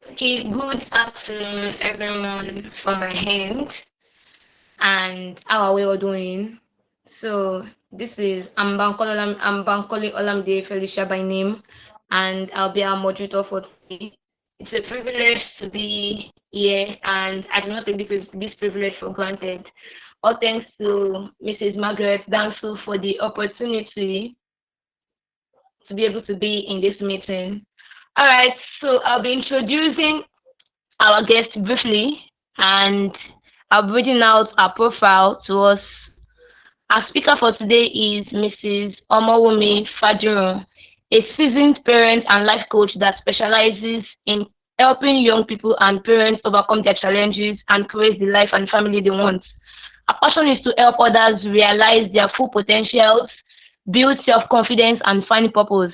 Okay, good afternoon, everyone, from my hand, and how are we all doing? So, this is I'm Bankole Olamide Felicia by name, and I'll be our moderator for today. It's a privilege to be here, and I do not take this privilege for granted. All thanks to Mrs. Margaret Dansu for the opportunity to be able to be in this meeting. All right, so I'll be introducing our guest briefly, and I'll be reading out our profile to us. Our speaker for today is Mrs. Omowumi Fajiro, a seasoned parent and life coach that specializes in helping young people and parents overcome their challenges and create the life and family they want. Our passion is to help others realize their full potentials, build self-confidence, and find purpose.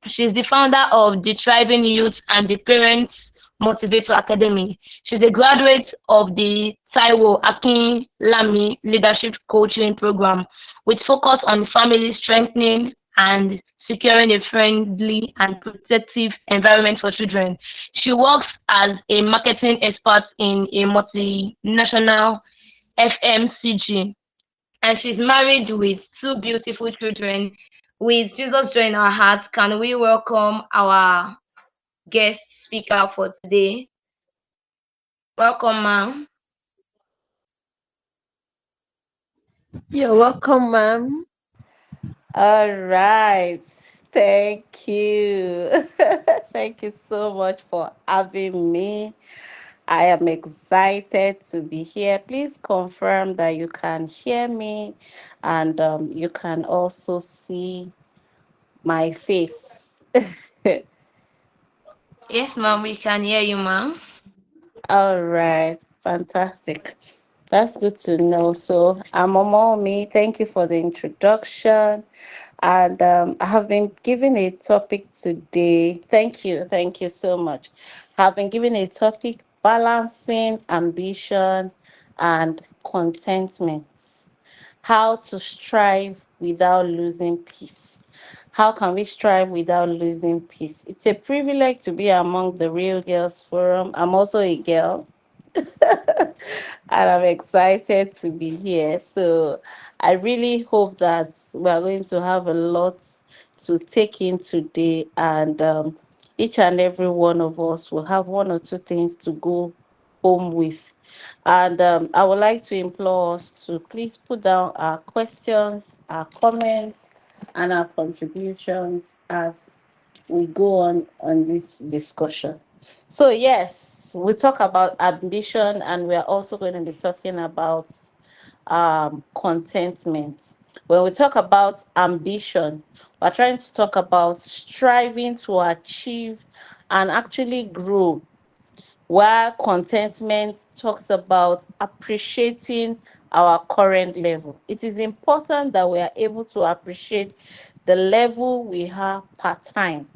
She's the founder of the Thriving Youth and the Parents Motivator Academy. She's a graduate of the Taiwo Akin Lami Leadership Coaching Program with focus on family strengthening and securing a friendly and protective environment for children. She works as a marketing expert in a multinational FMCG, and she's married with two beautiful children. With Jesus join our hearts, can we welcome our guest speaker for today? Welcome, ma'am. You're welcome, ma'am. All right. Thank you. Thank you so much for having me. I am excited to be here. Please confirm that you can hear me and you can also see my face. Yes, ma'am, we can hear you, ma'am. All right. Fantastic. That's good to know. So, I'm Omomi. Thank you for the introduction. And I have been given a topic today. Thank you. Thank you so much. Have been given a topic: balancing ambition and contentment. How to strive without losing peace. How can we strive without losing peace? It's a privilege to be among the Real Girls Forum. I'm also a girl, and I'm excited to be here. So I really hope that we are going to have a lot to take in today, and each and every one of us will have one or two things to go home with. And I would like to implore us to please put down our questions, our comments, and our contributions as we go on this discussion. So yes, we talk about ambition, and we're also going to be talking about contentment. When we talk about ambition, we're trying to talk about striving to achieve and actually grow, while contentment talks about appreciating our current level. It is important that we are able to appreciate the level we have part time.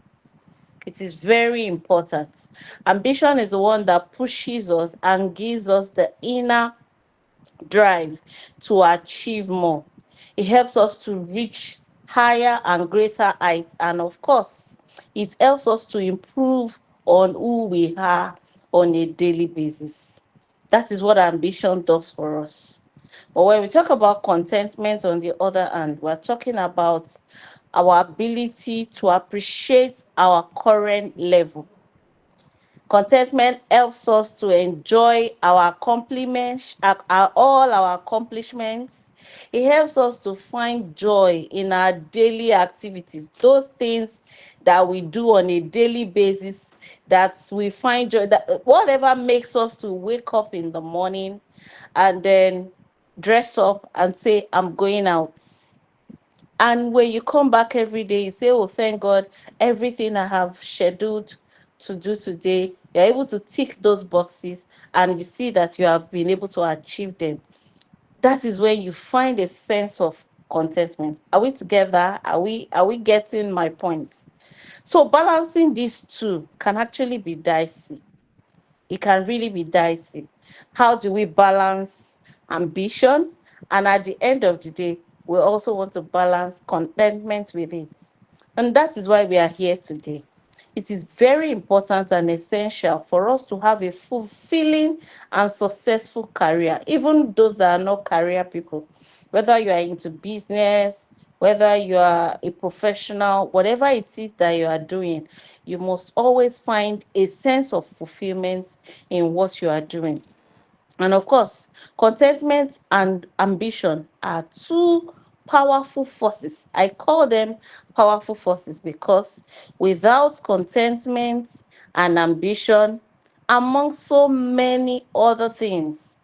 It is very important. Ambition is the one that pushes us and gives us the inner drive to achieve more. It helps us to reach higher and greater heights. And of course, it helps us to improve on who we are on a daily basis. That is what ambition does for us. But when we talk about contentment, on the other hand, we're talking about our ability to appreciate our current level. Contentment helps us to enjoy our accomplishments, all our accomplishments. It helps us to find joy in our daily activities, those things that we do on a daily basis, that we find joy, that whatever makes us to wake up in the morning and then dress up and say, I'm going out. And when you come back every day, you say, oh, thank God, everything I have scheduled to do today, you're able to tick those boxes and you see that you have been able to achieve them. That is when you find a sense of contentment. Are we together? Are we getting my point? So balancing these two can actually be dicey. It can really be dicey. How do we balance ambition? And at the end of the day, we also want to balance contentment with it. And that is why we are here today. it is very important and essential for us to have a fulfilling and successful career, even those that are not career people, whether you are into business, whether you are a professional, whatever it is that you are doing, you must always find a sense of fulfillment in what you are doing. And of course, contentment and ambition are two powerful forces. I call them powerful forces because without contentment and ambition, among so many other things,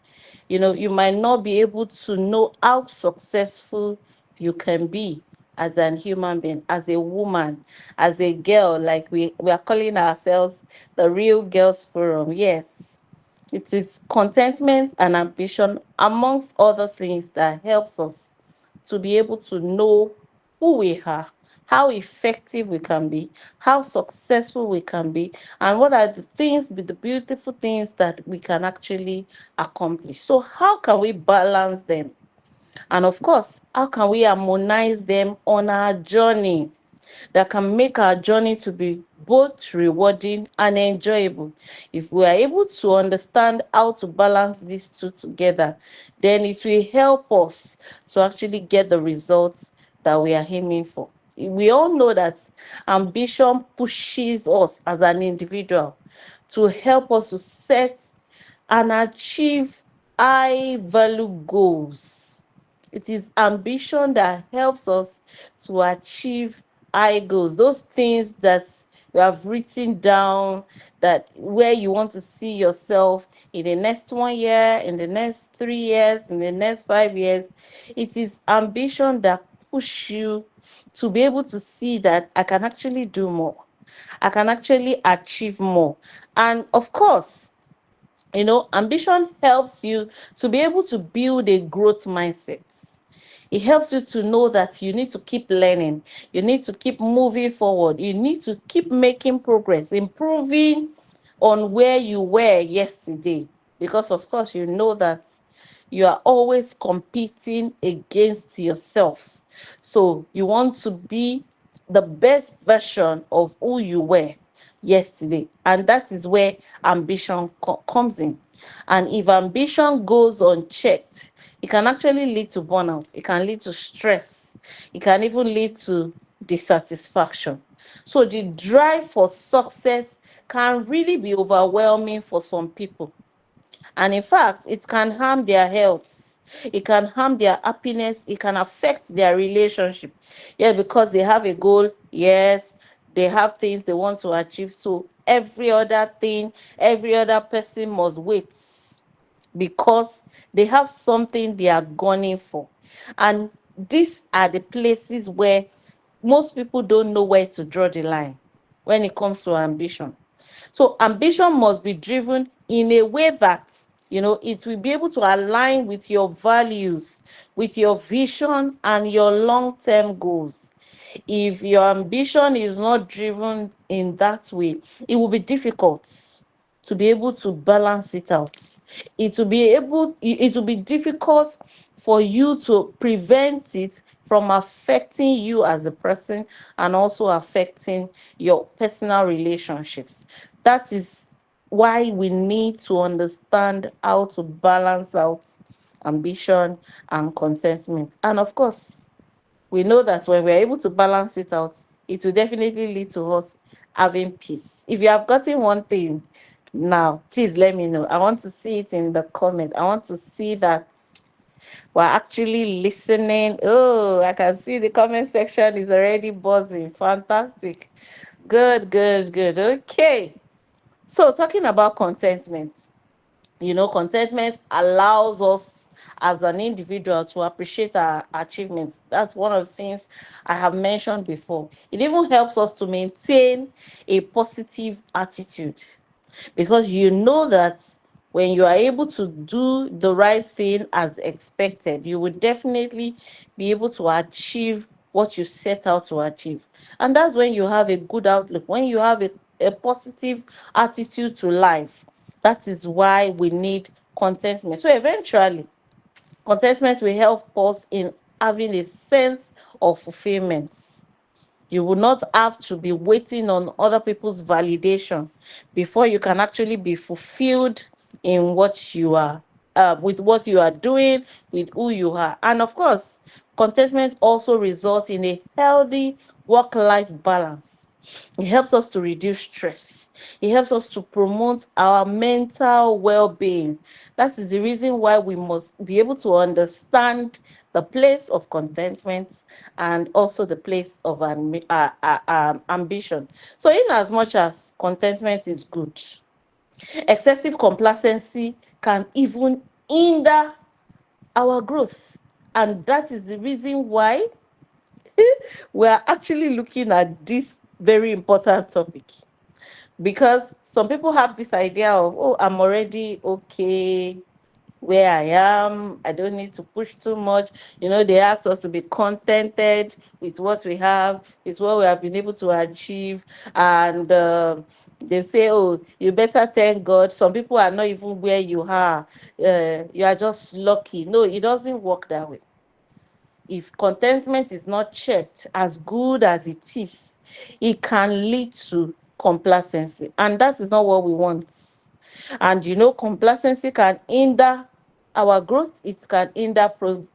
you might not be able to know how successful you can be as an human being, as a woman, as a girl, like we are calling ourselves the Real Girls Forum. Yes, it is contentment and ambition, amongst other things, that helps us to be able to know who we are, how effective we can be, how successful we can be, and what are the beautiful things that we can actually accomplish. So, how can we balance them? And of course, how can we harmonize them on our journey that can make our journey to be both rewarding and enjoyable? If we are able to understand how to balance these two together, then it will help us to actually get the results that we are aiming for. We all know that ambition pushes us as an individual to help us to set and achieve high value goals. It is ambition that helps us to achieve high goals, those things that you have written down, that where you want to see yourself in the next 1 year, in the next 3 years, in the next 5 years. It is ambition that push you to be able to see that I can actually do more. I can actually achieve more. And of course, ambition helps you to be able to build a growth mindset. It helps you to know that you need to keep learning, you need to keep moving forward, you need to keep making progress, improving on where you were yesterday. Because, of course, you know that you are always competing against yourself. So, you want to be the best version of who you were yesterday. And that is where ambition comes in. And if ambition goes unchecked, it can actually lead to burnout. It can lead to stress. It can even lead to dissatisfaction. So the drive for success can really be overwhelming for some people. And in fact, it can harm their health. It can harm their happiness. It can affect their relationship. Yeah, because they have a goal. Yes, they have things they want to achieve. So every other thing, every other person must wait because they have something they are gunning for. And these are the places where most people don't know where to draw the line when it comes to ambition. So ambition must be driven in a way that it will be able to align with your values, with your vision and your long-term goals. If your ambition is not driven in that way, it will be difficult to be able to balance it out. It will be difficult for you to prevent it from affecting you as a person and also affecting your personal relationships. That is why we need to understand how to balance out ambition and contentment. And of course, we know that when we're able to balance it out, it will definitely lead to us having peace. If you have gotten one thing now, please let me know. I want to see it in the comment. I want to see that we're actually listening. Oh, I can see the comment section is already buzzing. Fantastic. Good, good, good. Okay. So, talking about contentment, contentment allows us as an individual to appreciate our achievements. That's one of the things I have mentioned before. It even helps us to maintain a positive attitude because you know that when you are able to do the right thing as expected, you will definitely be able to achieve what you set out to achieve. And that's when you have a good outlook, when you have a positive attitude to life. That is why we need contentment. So eventually, contentment will help us in having a sense of fulfillment. You will not have to be waiting on other people's validation before you can actually be fulfilled in what you are, with what you are doing, with who you are. And of course, contentment also results in a healthy work-life balance. It helps us to reduce stress. It helps us to promote our mental well-being. That is the reason why we must be able to understand the place of contentment and also the place of ambition. So, in as much as contentment is good, excessive complacency can even hinder our growth. And that is the reason why we are actually looking at this very important topic, because some people have this idea of, oh, I'm already okay where I am. I don't need to push too much. They ask us to be contented with what we have, with what we have been able to achieve. And they say, oh, you better thank God. Some people are not even where you are. You are just lucky. No, it doesn't work that way. If contentment is not checked, as good as it is, it can lead to complacency. And that is not what we want. And complacency can hinder our growth, it can hinder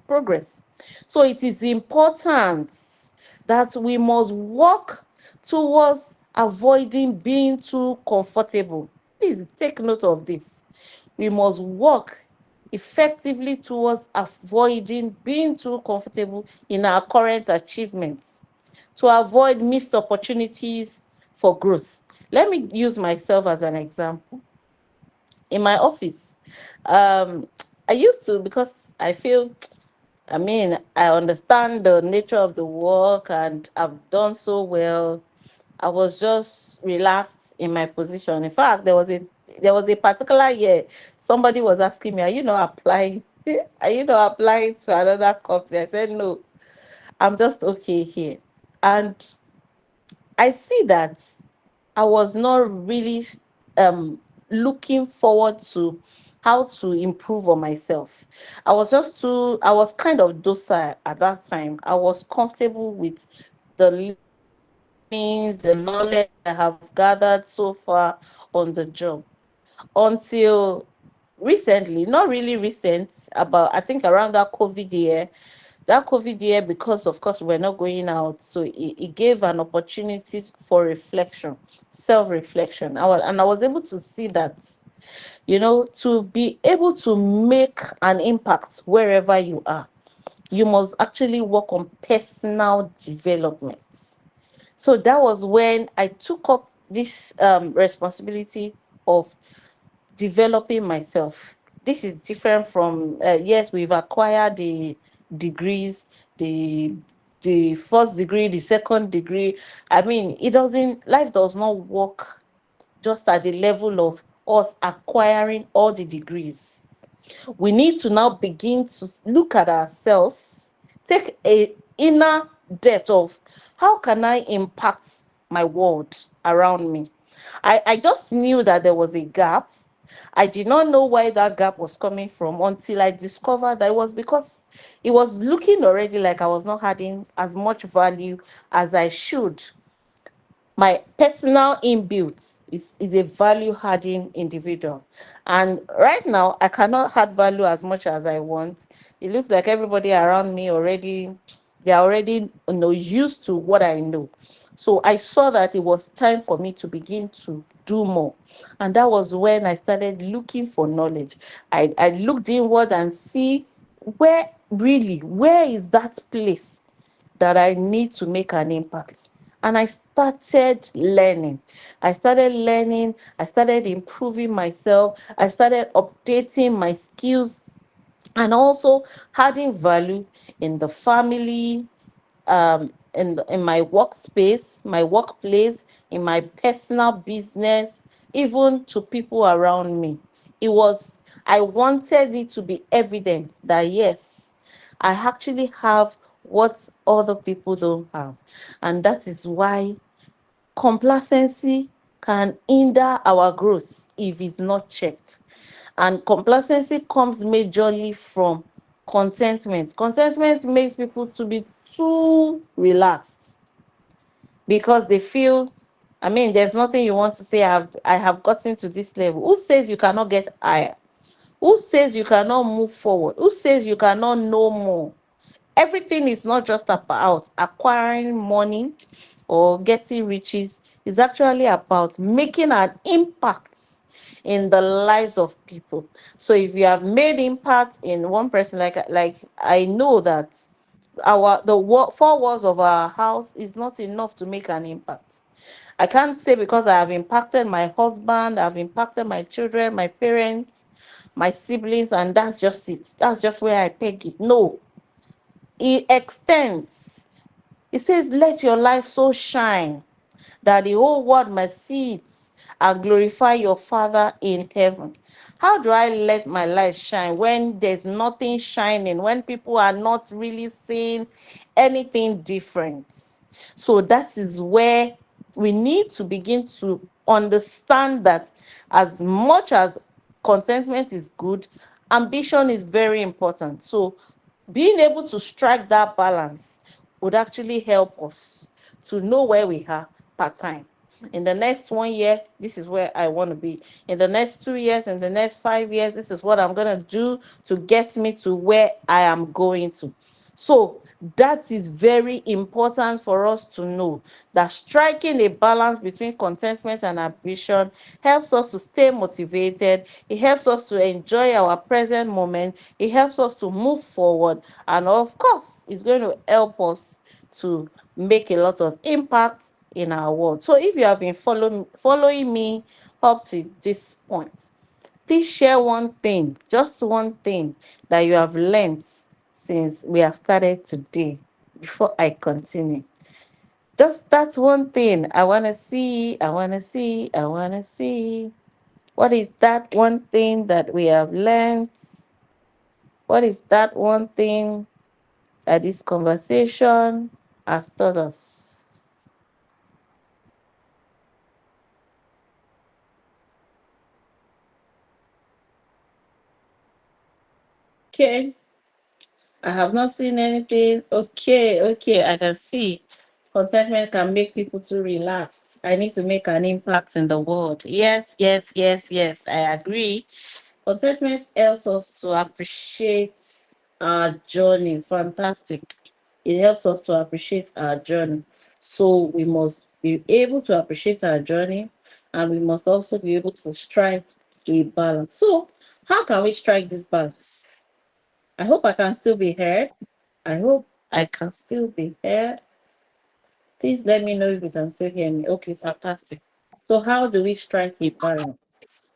progress. So it is important that we must work towards avoiding being too comfortable. Please take note of this. We must work effectively towards avoiding being too comfortable in our current achievements to avoid missed opportunities for growth. Let me use myself as an example. In my office, um, I used to, because I understand the nature of the work and I've done so well. I was just relaxed in my position. In fact, there was a particular year somebody was asking me, "Are you not applying? Are you not applying to another company?" I said, "No, I'm just okay here." And I see that I was not really looking forward to how to improve on myself. I was kind of docile at that time. I was comfortable with the learnings, the knowledge I have gathered so far on the job, until recently, not really recent, about I think around that COVID year, because of course we're not going out, so it gave an opportunity for reflection, self-reflection. I was able to see that, to be able to make an impact wherever you are, you must actually work on personal development. So that was when I took up this responsibility of developing myself. This is different from, yes, we've acquired the degrees, the first degree, the second degree. Life does not work just at the level of us acquiring all the degrees. We need to now begin to look at ourselves, take a inner depth of how can I impact my world around me. I just knew that there was a gap. I did not know why that gap was coming from until I discovered that it was because it was looking already like I was not adding as much value as I should. My personal inbuilt is a value adding individual, and right now I cannot add value as much as I want. It looks like everybody around me already, they're already used to what I know. So I saw that it was time for me to begin to do more, and that was when I started looking for knowledge. I looked inward and see where is that place that I need to make an impact. And I started learning. I started improving myself. I started updating my skills and also adding value in the family, in my workspace, my workplace, in my personal business, even to people around me. I wanted it to be evident that yes, I actually have what other people don't have. And that is why complacency can hinder our growth if it's not checked. And complacency comes majorly from contentment. Contentment makes people to be too relaxed. because they feel, I mean, there's nothing you want to say. I have gotten to this level. Who says you cannot get higher? Who says you cannot move forward? Who says you cannot know more? Everything is not just about acquiring money or getting riches. It's actually about making an impact in the lives of people. So if you have made impact in one person, like I know that four walls of our house is not enough to make an impact. I can't say because I have impacted my husband, I've impacted my children, my parents, my siblings, and that's just it. That's just where I peg it. No, it extends. It says, let your light so shine that the whole world must see it and glorify your Father in heaven. How do I let my light shine when there's nothing shining, when people are not really seeing anything different? So that is where we need to begin to understand that as much as contentment is good, ambition is very important. So being able to strike that balance would actually help us to know where we are part time. In the next 1 year, this is where I want to be. In the next 2 years, in the next 5 years, this is what I'm going to do to get me to where I am going to. So that is very important for us to know, that striking a balance between contentment and ambition helps us to stay motivated. It helps us to enjoy our present moment. It helps us to move forward. And of course, it's going to help us to make a lot of impact in our world. So if you have been following me up to this point, please share one thing, just one thing that you have learned since we have started today before I continue. Just that one thing. I want to see, I want to see, I want to see. What is that one thing that we have learned? What is that one thing that this conversation has taught us? Okay, I have not seen anything. Okay, okay, I can see. Contentment can make people to relax. I need to make an impact in the world. Yes, yes, yes, yes, I agree. Contentment helps us to appreciate our journey. Fantastic. It helps us to appreciate our journey. So we must be able to appreciate our journey, and we must also be able to strike a balance. So, how can we strike this balance? I hope I can still be heard. I hope I can still be heard. Please let me know if you can still hear me. Okay, fantastic. So, how do we strike a balance?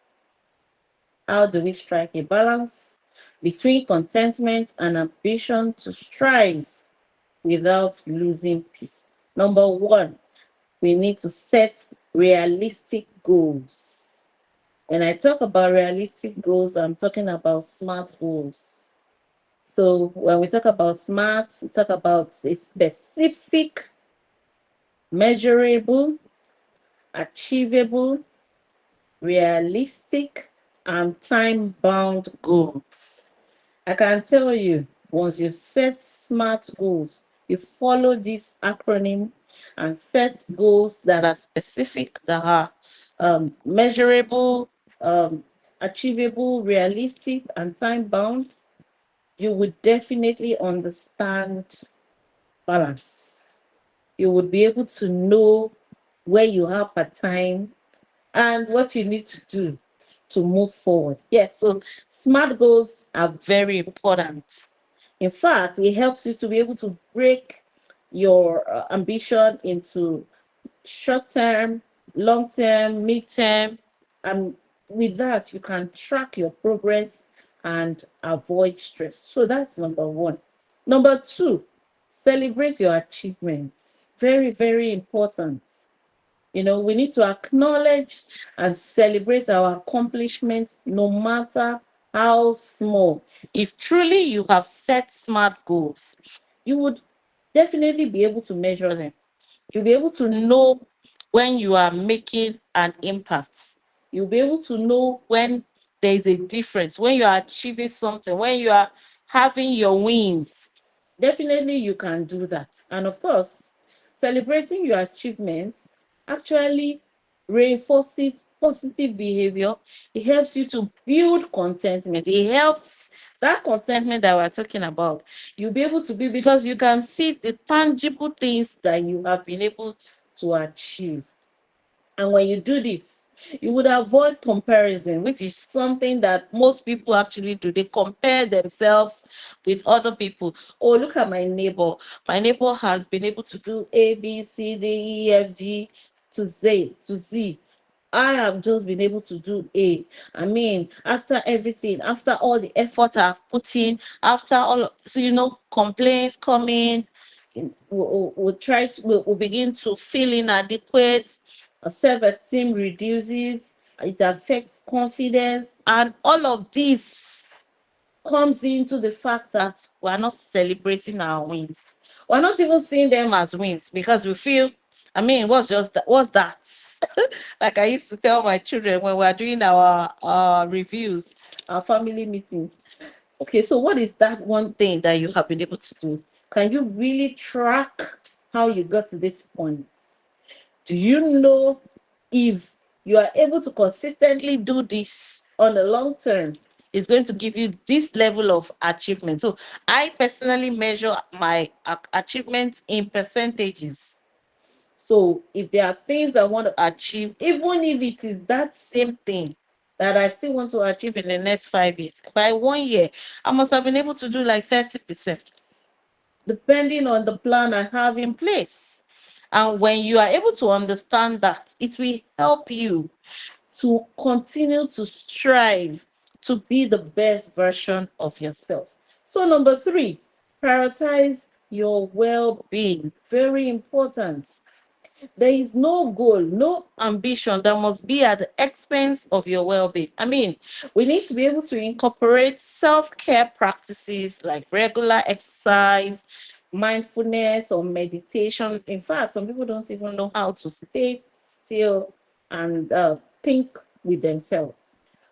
How do we strike a balance between contentment and ambition to strive without losing peace? Number one, we need to set realistic goals. When I talk about realistic goals, I'm talking about SMART goals. So when we talk about SMART, we talk about a specific, measurable, achievable, realistic, and time bound goals. I can tell you, once you set SMART goals, you follow this acronym and set goals that are specific, that are measurable, achievable, realistic, and time bound, you would definitely understand balance. You would be able to know where you are part time and what you need to do to move forward. Yes, so SMART goals are very important. In fact, it helps you to be able to break your ambition into short term, long term, mid term, and with that, you can track your progress and avoid stress. So that's number one. Number two, celebrate your achievements. Very, very important. We need to acknowledge and celebrate our accomplishments, no matter how small. If truly you have set SMART goals, you would definitely be able to measure them. You'll be able to know when you are making an impact. You'll be able to know when there is a difference, when you are achieving something, when you are having your wins. Definitely, you can do that. And of course, celebrating your achievements actually reinforces positive behavior. It helps you to build contentment. It helps that contentment that we're talking about. You'll be able to be, because you can see the tangible things that you have been able to achieve. And when you do this, you would avoid comparison, which is something that most people actually do. They compare themselves with other people. Oh, look at my neighbor. My neighbor has been able to do A, B, C, D, E, F, G to Z. I have just been able to do A. I mean, after everything, after all the effort I've put in, after all, so complaints coming, we'll begin to feel inadequate. Self-esteem reduces. It affects confidence, and all of this comes into the fact that we're not celebrating our wins. We're not even seeing them as wins because we feel, I mean, what's that? Like I used to tell my children when we're doing our reviews, our family meetings. Okay, so what is that one thing that you have been able to do? Can you really track how you got to this point? Do you know if you are able to consistently do this on the long term, it's going to give you this level of achievement? So I personally measure my achievements in percentages. So if there are things I want to achieve, even if it is that same thing that I still want to achieve in the next 5 years, by 1 year, I must have been able to do like 30%, depending on the plan I have in place. And when you are able to understand that, it will help you to continue to strive to be the best version of yourself. So, number 3, prioritize your well being. Very important. There is no goal, no ambition that must be at the expense of your well-being. I mean, we need to be able to incorporate self-care practices like regular exercise, mindfulness, or meditation. In fact, some people don't even know how to stay still and think with themselves,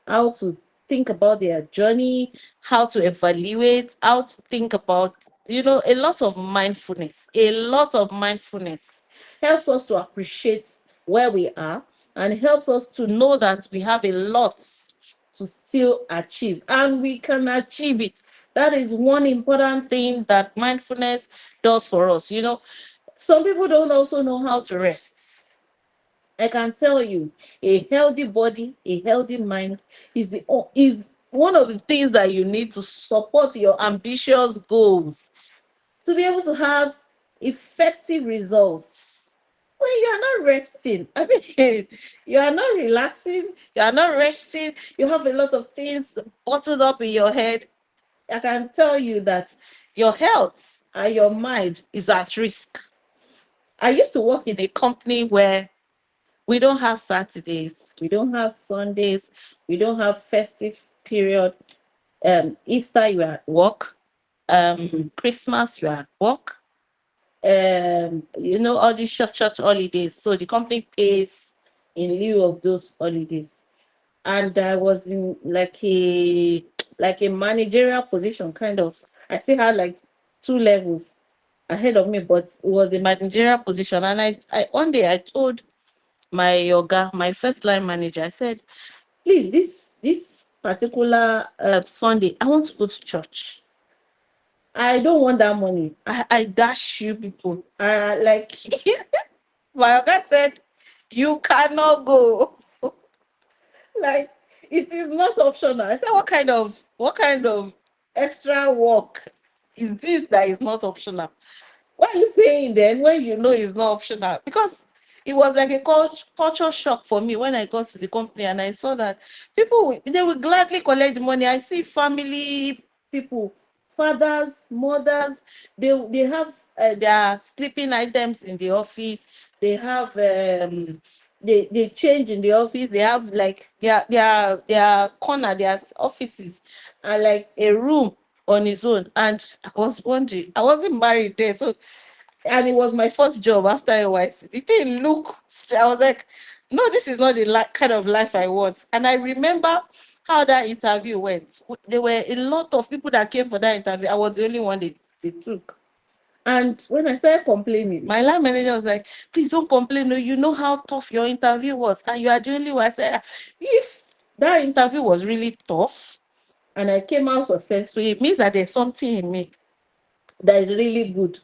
how to think about their journey, how to evaluate, how to think about, a lot of mindfulness. A lot of mindfulness helps us to appreciate where we are and helps us to know that we have a lot to still achieve and we can achieve it. That is one important thing that mindfulness does for us. Some people don't also know how to rest. I can tell you, a healthy body, a healthy mind is one of the things that you need to support your ambitious goals, to be able to have effective results. When you are not resting, I mean, you are not relaxing, you are not resting, you have a lot of things bottled up in your head. I can tell you that your health and your mind is at risk. I used to work in a company where we don't have Saturdays, we don't have Sundays, we don't have festive period. Easter, you are at work. Christmas, you are at work. All these short holidays. So the company pays in lieu of those holidays. And I was in like a managerial position, kind of. I still had like 2 levels ahead of me, but it was a managerial position. And I one day I told my yoga, my first line manager, I said, please, this particular Sunday, I want to go to church. I don't want that money. I dash you people. Like my yoga said, you cannot go. Like, it is not optional. I said, what kind of extra work is this that is not optional? Why are you paying then when you know it's not optional? Because it was like a culture shock for me when I got to the company and I saw that they will gladly collect the money. I see family people, fathers, mothers, they have their sleeping items in the office. They have they change in the office. They have like their corner, their offices are like a room on its own. And I was wondering, I wasn't married there, so, and it was my first job after NYC. It didn't look. I was like, no, this is not the kind of life I want. And I remember how that interview went. There were a lot of people that came for that interview. I was the only one they took. And when I started complaining, my line manager was like, please don't complain. No, you know how tough your interview was. And you are the only one. I said, if that interview was really tough and I came out successful, it means that there's something in me that is really good.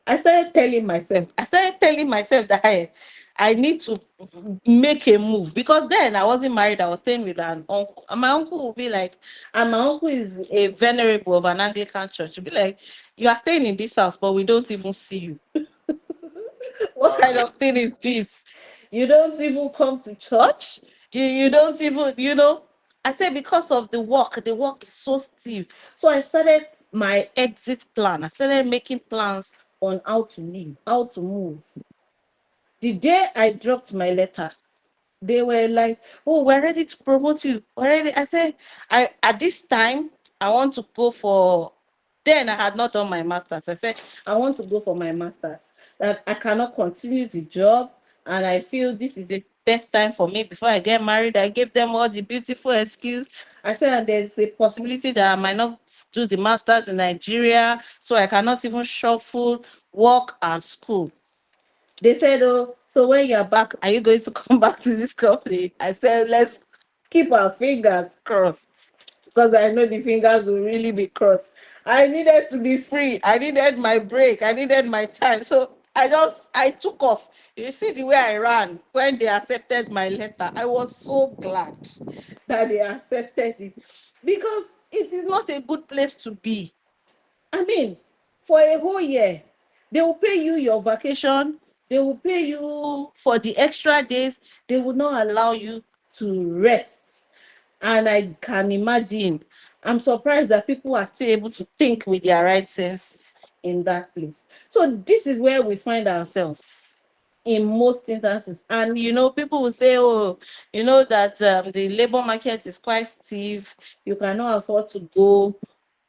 I started telling myself that I need to make a move, because then I wasn't married. I was staying with an uncle. And my uncle would be like, and my uncle is a venerable of an Anglican church. He'd be like, you are staying in this house, but we don't even see you. What kind of thing is this? You don't even come to church. You don't even, I said, because of the work is so stiff. So I started my exit plan. I started making plans on how to live, how to move. The day I dropped my letter, they were like, oh, we're ready to promote you. We're ready. I said, I at this time, I want to go for, then I had not done my master's. I said, I want to go for my master's. That I cannot continue the job. And I feel this is the best time for me before I get married. I gave them all the beautiful excuse. I said that there's a possibility that I might not do the master's in Nigeria. So I cannot even shuffle work and school. They said, oh, so when you're back, are you going to come back to this company? I said, let's keep our fingers crossed, because I know the fingers will really be crossed. I needed to be free. I needed my break. I needed my time. So I took off. You see the way I ran when they accepted my letter. I was so glad that they accepted it, because it is not a good place to be. I mean, for a whole year, they will pay you your vacation, they will pay you for the extra days, they will not allow you to rest. And I can imagine, I'm surprised that people are still able to think with their right senses in that place. So this is where we find ourselves in most instances. And people will say, oh, that the labor market is quite stiff, you cannot afford to go,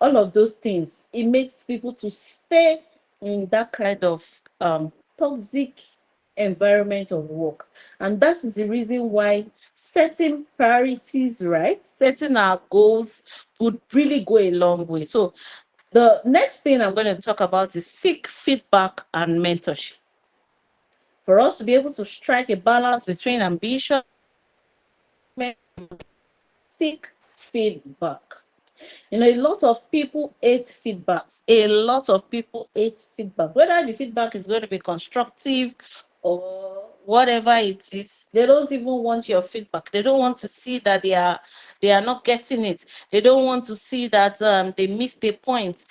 all of those things. It makes people to stay in that kind of toxic environment of work. And that is the reason why setting priorities, right, setting our goals would really go a long way. So the next thing I'm going to talk about is seek feedback and mentorship. For us to be able to strike a balance between ambition and seek feedback. A lot of people hate feedbacks. A lot of people hate feedback. Whether the feedback is going to be constructive or whatever it is, they don't even want your feedback. They don't want to see that they are not getting it. They don't want to see that they missed a point.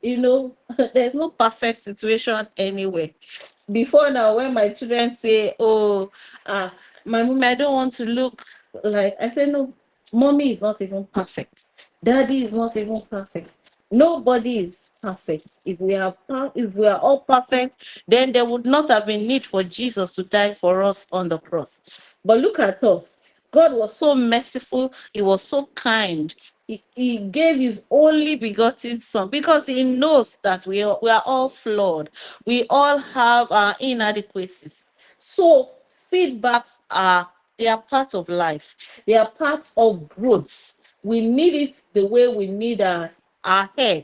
There's no perfect situation anyway. Before now, when my children say, oh, my mommy, I don't want to look like, I say, no, mommy is not even perfect. Daddy is not even perfect. Nobody is perfect. If we are all perfect, then there would not have been need for Jesus to die for us on the cross. But look at us. God was so merciful. He was so kind. He gave his only begotten son, because he knows that we are all flawed. We all have our inadequacies. So feedbacks they are part of life. They are part of growth. We need it the way we need our hair.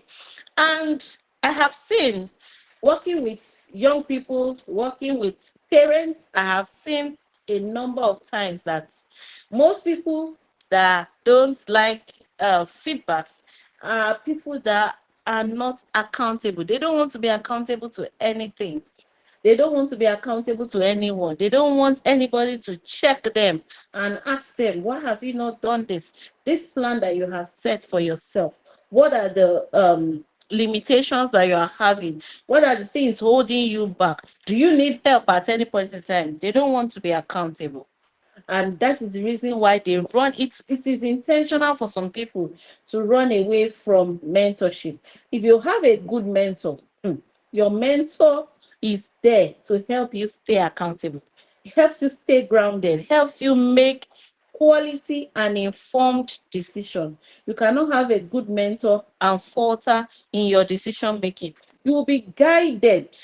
And I have seen, working with young people, working with parents, I have seen a number of times that most people that don't like feedbacks are people that are not accountable. They don't want to be accountable to anything. They don't want to be accountable to anyone. They don't want anybody to check them and ask them, why have you not done this? This plan that you have set for yourself, what are the limitations that you are having? What are the things holding you back? Do you need help at any point in time? They don't want to be accountable. And that is the reason why they run it. It is intentional for some people to run away from mentorship. If you have a good mentor, your mentor is there to help you stay accountable. It helps you stay grounded, helps you make quality and informed decision. You cannot have a good mentor and falter in your decision making. You will be guided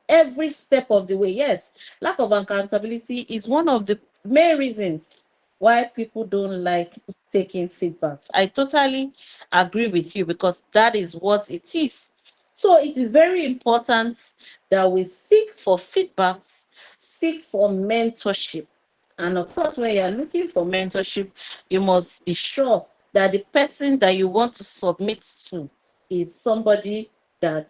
every step of the way. Yes, lack of accountability is one of the main reasons why people don't like taking feedbacks. I totally agree with you, because that is what it is. So it is very important that we seek for feedbacks, seek for mentorship. And of course, when you're looking for mentorship, you must be sure that the person that you want to submit to is somebody that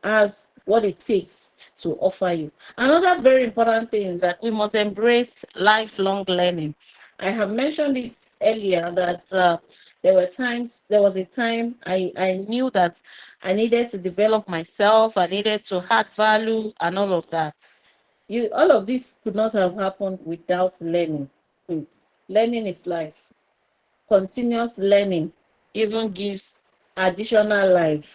has what it takes to offer you. Another very important thing is that we must embrace lifelong learning. I have mentioned it earlier that there was a time I knew that I needed to develop myself, I needed to add value and all of that. All of this could not have happened without learning. Hmm. Learning is life. Continuous learning even gives additional life.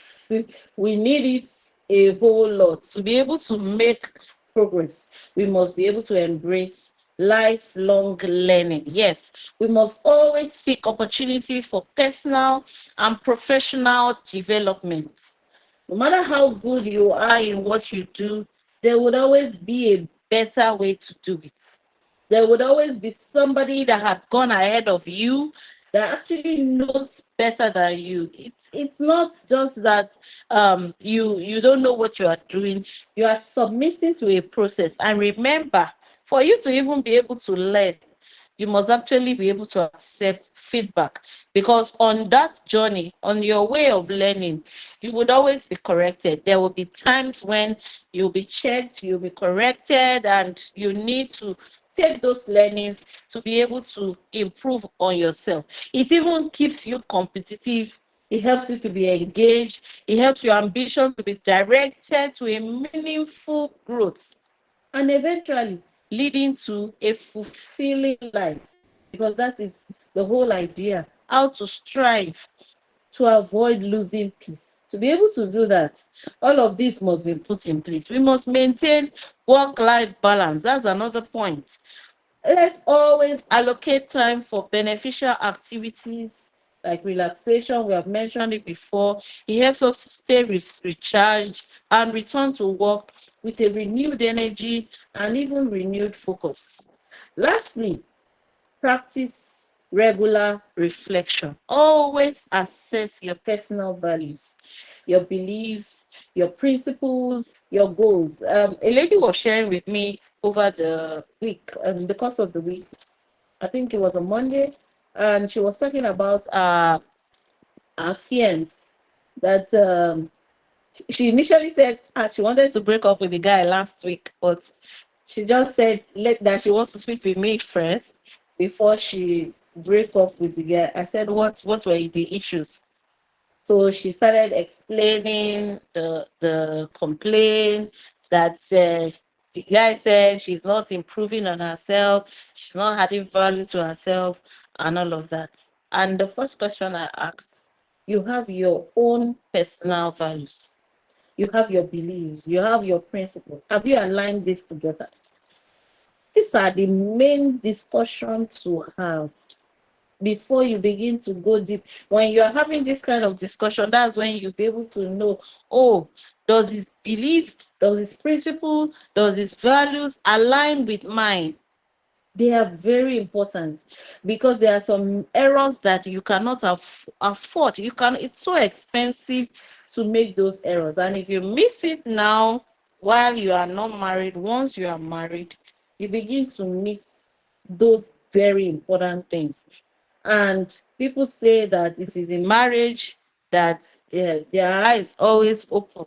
We need it a whole lot. To be able to make progress, we must be able to embrace lifelong learning. Yes, we must always seek opportunities for personal and professional development. No matter how good you are in what you do, there would always be a better way to do it. There would always be somebody that has gone ahead of you that actually knows better than you. It's not just that you don't know what you are doing. You are submitting to a process. And remember, for you to even be able to learn, you must actually be able to accept feedback, because on that journey, on your way of learning, you would always be corrected. There will be times when you'll be checked, you'll be corrected, and you need to take those learnings to be able to improve on yourself. It even keeps you competitive. It helps you to be engaged. It helps your ambition to be directed to a meaningful growth, and eventually leading to a fulfilling life, because that is the whole idea, how to strive to avoid losing peace. To be able to do that, all of this must be put in place. We must maintain work-life balance. That's another point. Let's always allocate time for beneficial activities like relaxation. We have mentioned it before. It helps us to stay recharged and return to work with a renewed energy and even renewed focus. Lastly, practice regular reflection. Always assess your personal values, your beliefs, your principles, your goals. A lady was sharing with me over the week, the course of the week. I think it was a Monday, and she was talking about our fears that she initially said she wanted to break up with the guy last week, but she just said that she wants to speak with me first before she break up with the guy. I said, what were the issues? So she started explaining the complaint that the guy said she's not improving on herself, she's not adding value to herself, and all of that. And the first question I asked, you have your own personal values, you have your beliefs, you have your principles. Have you aligned this together? These are the main discussions to have before you begin to go deep. When you are having this kind of discussion, that's when you'll be able to know, oh, does his belief, does his principle, does his values align with mine? They are very important, because there are some errors that you cannot afford. It's so expensive to make those errors. And if you miss it now while you are not married, once you are married, you begin to miss those very important things. And people say that it is in marriage that their eyes always open,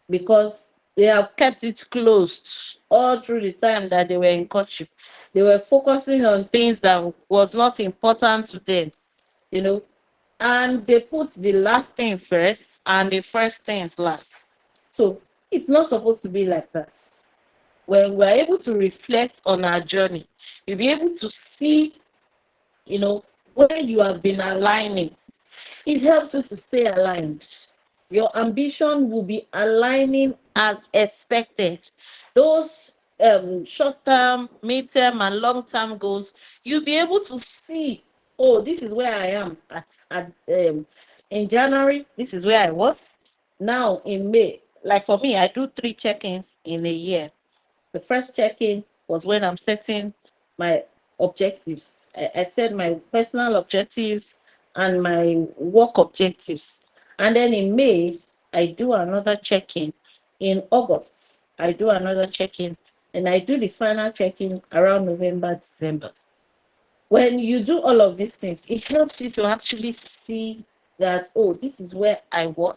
because they have kept it closed all through the time that they were in courtship. They were focusing on things that was not important to them, you know, and they put the last thing first and the first things last. So it's not supposed to be like that. When we're able to reflect on our journey, we'll be able to see, where you have been aligning. It helps you to stay aligned. Your ambition will be aligning as expected. Those short-term, mid-term, and long-term goals, you'll be able to see, oh, this is where I am in January. This is where I was. Now in May, like for me, I do 3 check-ins in a year. The first check-in was when I'm setting my objectives. I set my personal objectives and my work objectives. And then in May, I do another check-in. In August, I do another check-in. And I do the final check-in around November, December. When you do all of these things, it helps you to actually see that, oh, this is where I was,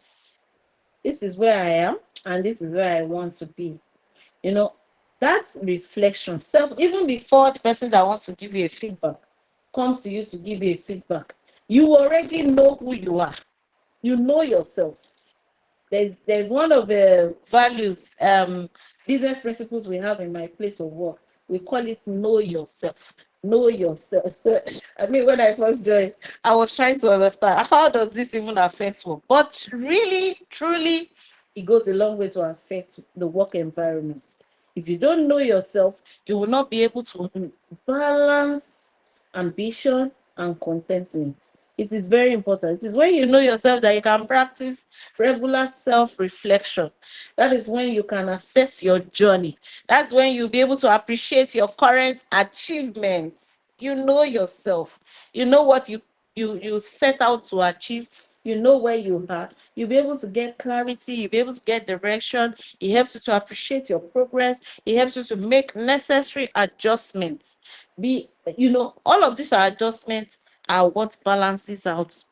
this is where I am, and this is where I want to be. You know, that reflection, self, even before the person that wants to give you a feedback comes to you to give you a feedback, you already know who you are. You know yourself. There's one of the values, business principles we have in my place of work. We call it know yourself. Know yourself. I mean, when I first joined, I was trying to understand how does this even affect work. But really, truly, it goes a long way to affect the work environment. If you don't know yourself, you will not be able to balance ambition and contentment. It is very important. It is when you know yourself that you can practice regular self-reflection. That is when you can assess your journey. That's when you'll be able to appreciate your current achievements. You know yourself. You know what you set out to achieve. You know where you are. You'll be able to get clarity. You'll be able to get direction. It helps you to appreciate your progress. It helps you to make necessary adjustments. All of these are adjustments are what balances out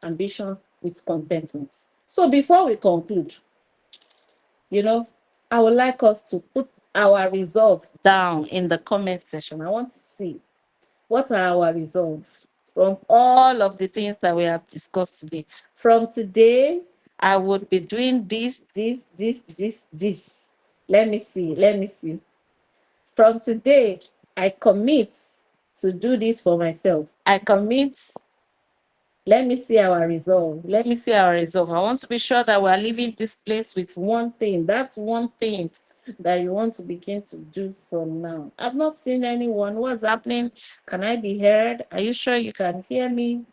ambition with contentment. So before we conclude, I would like us to put our resolves down in the comment section. I want to see what are our resolves from all of the things that we have discussed today. From today, I would be doing this, this, this, this, this. Let me see. From today, I commit to do this for myself. I commit. Let me see our resolve. I want to be sure that we're leaving this place with one thing. That's one thing that you want to begin to do from now. I've not seen anyone. What's happening? Can I be heard? Are you sure you can hear me?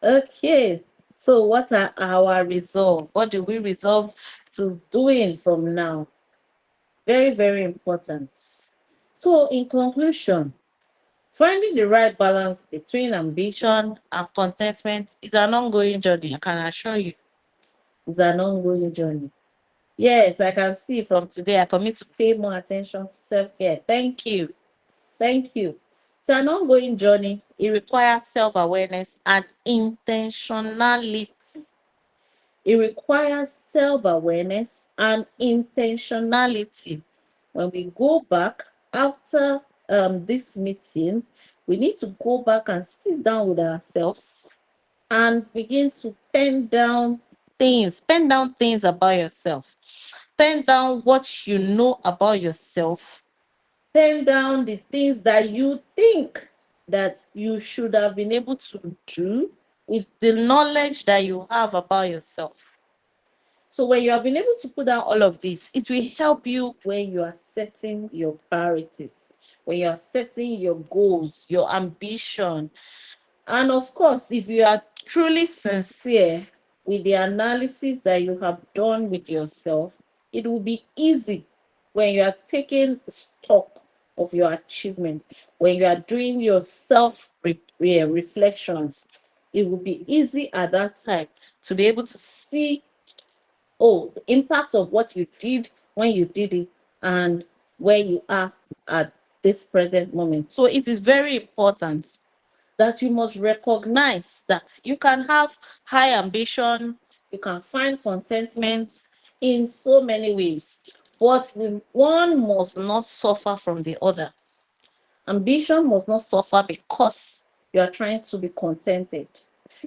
Okay. So what are our resolve? What do we resolve to doing from now? Very, very important. So in conclusion, finding the right balance between ambition and contentment is an ongoing journey, I can assure you. It's an ongoing journey. Yes, I can see from today I commit to pay more attention to self-care. Thank you. It's an ongoing journey. It requires self-awareness and intentionality. When we go back after this meeting, we need to go back and sit down with ourselves and begin to pen down things about yourself. Pen down what you know about yourself. Pen down the things that you think that you should have been able to do with the knowledge that you have about yourself. So when you have been able to put down all of this, it will help you when you are setting your priorities, when you are setting your goals, your ambition. And of course, if you are truly sincere with the analysis that you have done with yourself, it will be easy when you are taking stock of your achievements, when you are doing your self-reflections. It will be easy at that time to be able to see, the impact of what you did when you did it and where you are at this present moment. So it is very important that you must recognize that you can have high ambition, you can find contentment in so many ways, but one must not suffer from the other. Ambition must not suffer because you are trying to be contented.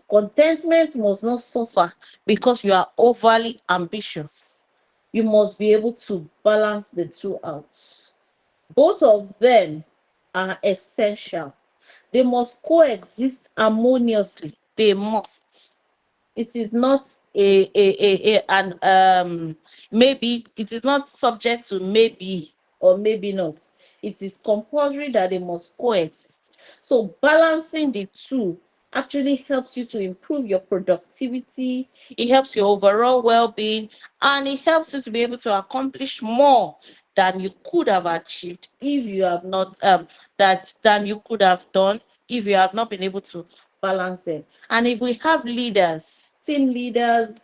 Contentment must not suffer because you are overly ambitious. You must be able to balance the two out. Both of them are essential. They must coexist harmoniously. They must. It is not maybe. It is not subject to maybe or maybe not. It is compulsory that they must coexist. So balancing the two actually helps you to improve your productivity. It helps your overall well-being, and it helps you to be able to accomplish more than you could have achieved if you have not than you could have done if you have not been able to balance there. And if we have leaders, team leaders,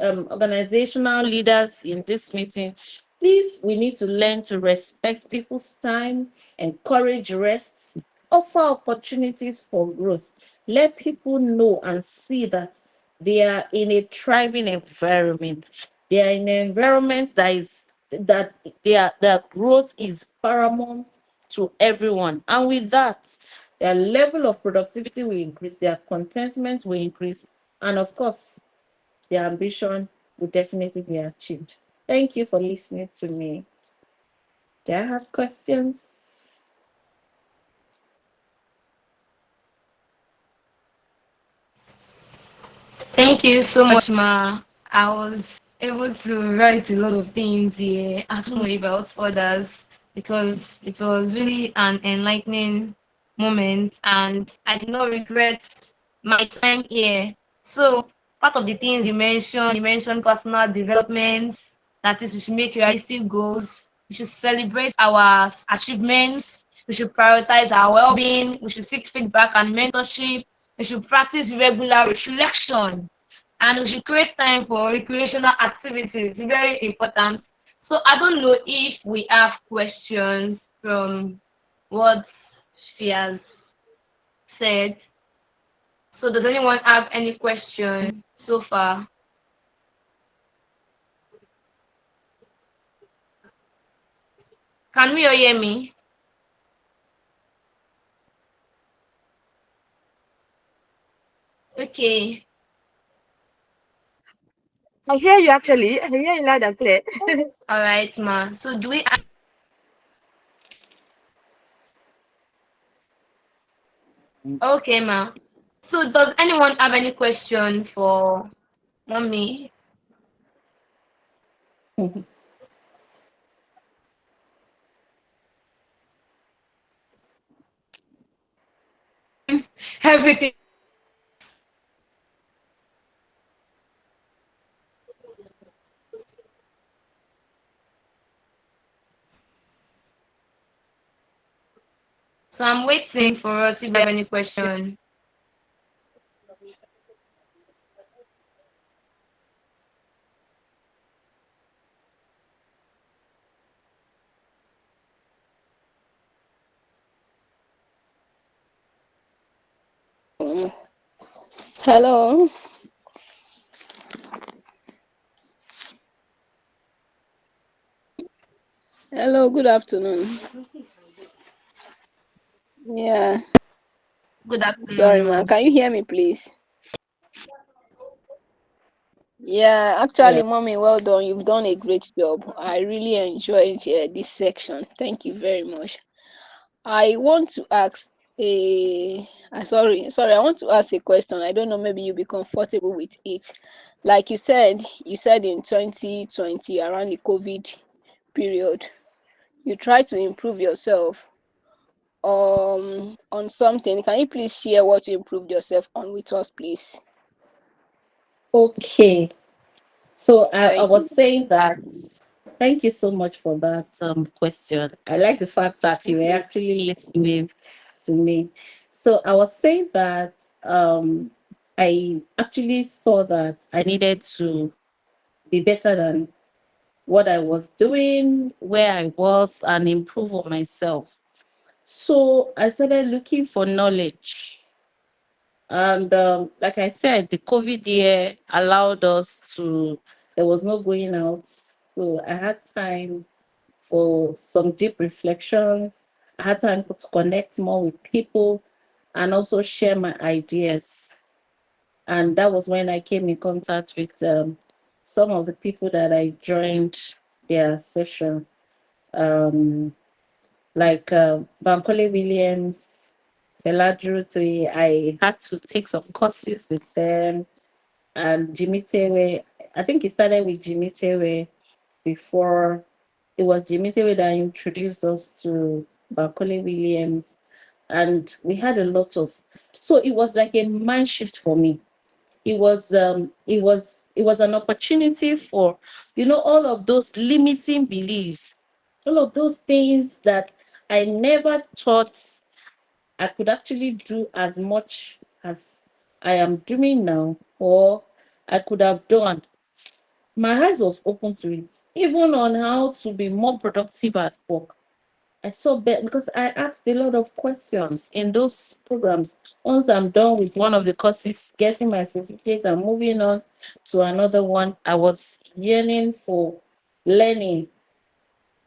organizational leaders in this meeting, please, we need to learn to respect people's time, encourage rest, offer opportunities for growth. Let people know and see that they are in a thriving environment. They are in an environment that their growth is paramount to everyone. And with that, their level of productivity will increase, their contentment will increase, and of course, their ambition will definitely be achieved. Thank you for listening to me. Do I have questions? Thank you so much, Ma. I was able to write a lot of things here. I don't know about others because it was really an enlightening moment and I did not regret my time here. So, part of the things you mentioned personal development, that is, we should make realistic goals, we should celebrate our achievements, we should prioritize our well being, we should seek feedback and mentorship, we should practice regular reflection and we should create time for recreational activities. Very important. So I don't know if we have questions from what she has said. So does anyone have any question so far? Can we all hear me? Okay. I hear you actually. I hear you loud and clear. All right, ma. So do we have... Okay, ma. So does anyone have any question for mommy? Everything. So I'm waiting for us if you have any question. Hello. Hello, good afternoon. Yeah, Good sorry, afternoon, man. ma'am. Can you hear me, please? Yeah, Yeah. actually, mommy, well done. You've done a great job. I really enjoyed this section. Thank you very much. I want to ask sorry, I want to ask a question. I don't know, maybe you'll be comfortable with it. Like you said in 2020, around the COVID period, you try to improve yourself on something. Can you please share what you improved yourself on with us, please? Okay. So I Thank was you. saying that, thank you so much for that question. I like the fact that you were actually listening to me. So I was saying that um, I actually saw that I needed to be better than what I was doing, where I was, and improve on myself. So I started looking for knowledge. And like I said, the COVID year allowed us to, there was no going out. So I had time for some deep reflections. I had time to connect more with people and also share my ideas. And that was when I came in contact with some of the people that I joined their session, um, like Bankole Williams, Feladrutui. I had to take some courses with them, and Jimmy Tewe. I think it started with Jimmy Tewe before. It was Jimmy Tewe that introduced us to Bankole Williams, and we had a lot of. So it was like a mind shift for me. It was an opportunity for, all of those limiting beliefs, all of those things that I never thought I could actually do as much as I am doing now, or I could have done, my eyes was open to it, even on how to be more productive at work. I saw better because I asked a lot of questions in those programs. Once I'm done with one of the courses, getting my certificate and moving on to another one, I was yearning for learning